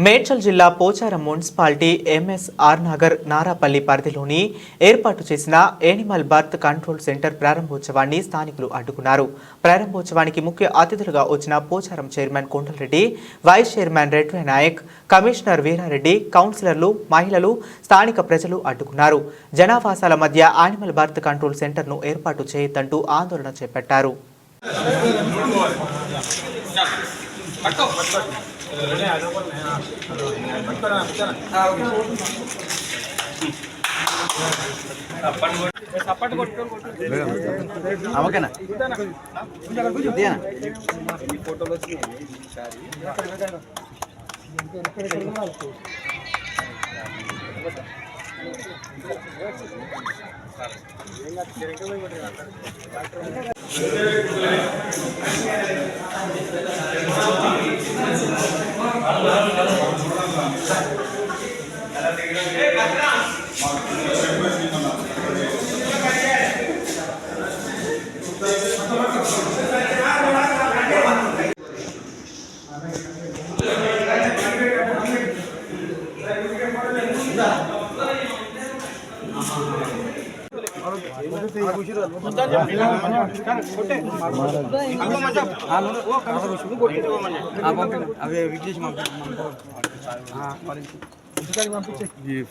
మేడ్చల్ జిల్లా Pocharam municipality MSR Nagar Narapalli పరిధిలోని ఏర్పాటు చేసిన యానిమల్ బర్త్ కంట్రోల్ సెంటర్ ప్రారంభోత్సవాన్ని స్థానికులు అడ్డుకున్నారు. ప్రారంభోత్సవానికి ముఖ్య అతిథులుగా వచ్చిన Pocharam chairman Kondalreddy, vice chairman Reddy Naik, commissioner Veerareddy, కౌన్సిలర్లు, మహిళలు, స్థానిక ప్రజలు అడ్డుకున్నారు. జనావాసాల మధ్య యానిమల్ బర్త్ కంట్రోల్ సెంటర్ను ఏర్పాటు చేయొద్దంటూ ఆందోళన చేపట్టారు.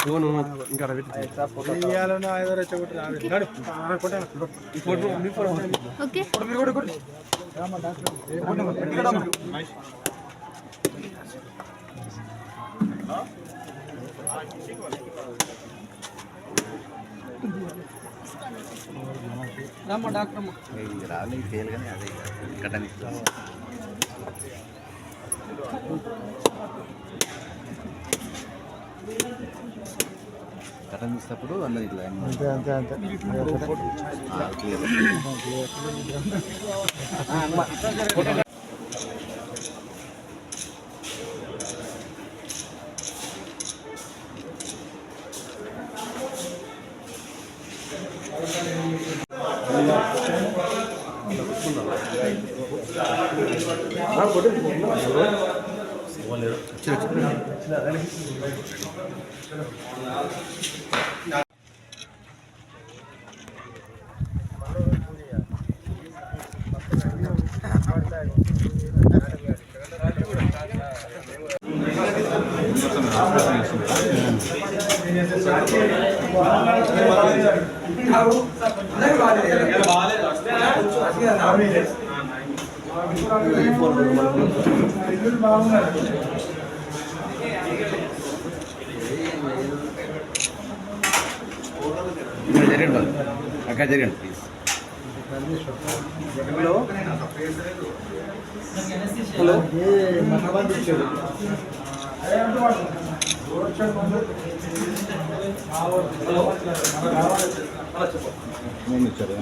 ఫోన్ ఇంకా రాలే తేలిగానే అదే కట్టని కట్టని ఇస్తప్పుడు అందరు ఇట్లా జరగండి అక్కడ జరగండి ప్లీజ్. హలో హలో నేను ఇచ్చారు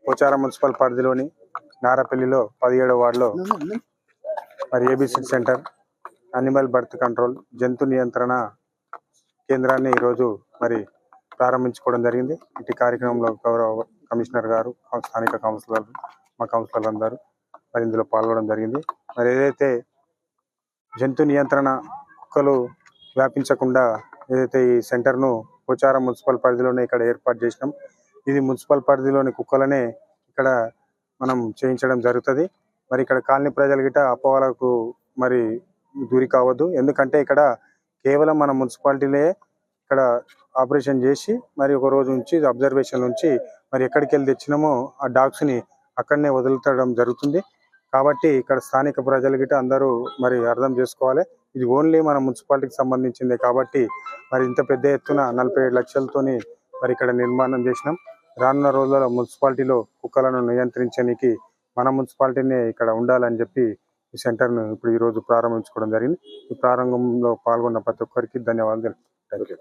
పోచారం మున్సిపల్ పరిధిలోని నారాపల్లిలో 17వ వార్డులో మరి ABC centre animal birth control జంతు నియంత్రణ కేంద్రాన్ని ఈరోజు మరి ప్రారంభించుకోవడం జరిగింది. ఇటు కార్యక్రమంలో గౌరవ కమిషనర్ గారు, స్థానిక కౌన్సిలర్, మా కౌన్సిలర్ అందరూ మరి ఇందులో పాల్గొనడం జరిగింది. మరి ఏదైతే జంతు నియంత్రణ కుక్కలు వ్యాపించకుండా ఏదైతే ఈ సెంటర్ను పోచారం మున్సిపల్ పరిధిలోనే ఇక్కడ ఏర్పాటు చేసినాం. ఇది మున్సిపల్ పరిధిలోని కుక్కలనే ఇక్కడ మనం చేయించడం జరుగుతుంది. మరి ఇక్కడ కాలనీ ప్రజలు గిట్ట అపోహలకు మరి దూరి కావద్దు. ఎందుకంటే ఇక్కడ కేవలం మన మున్సిపాలిటీలే ఇక్కడ ఆపరేషన్ చేసి మరి ఒక రోజు నుంచి అబ్జర్వేషన్ నుంచి మరి ఎక్కడికి వెళ్ళి తెచ్చినామో ఆ డాగ్స్ని అక్కడనే వదులుతడం జరుగుతుంది. కాబట్టి ఇక్కడ స్థానిక ప్రజలు గిట్ట అందరూ మరి అర్థం చేసుకోవాలి. ఇది ఓన్లీ మన మున్సిపాలిటీకి సంబంధించిందే కాబట్టి మరి ఇంత పెద్ద ఎత్తున 47 లక్షలతోని మరి ఇక్కడ నిర్మాణం చేసినాం. రానున్న రోజుల్లో మున్సిపాలిటీలో కుక్కలను నియంత్రించడానికి మన మున్సిపాలిటీనే ఇక్కడ ఉండాలని చెప్పి ఈ సెంటర్ను ఇప్పుడు ఈరోజు ప్రారంభించుకోవడం జరిగింది. ఈ ప్రారంభంలో పాల్గొన్న ప్రతి ఒక్కరికి ధన్యవాదాలు తెలుపుతున్నాను.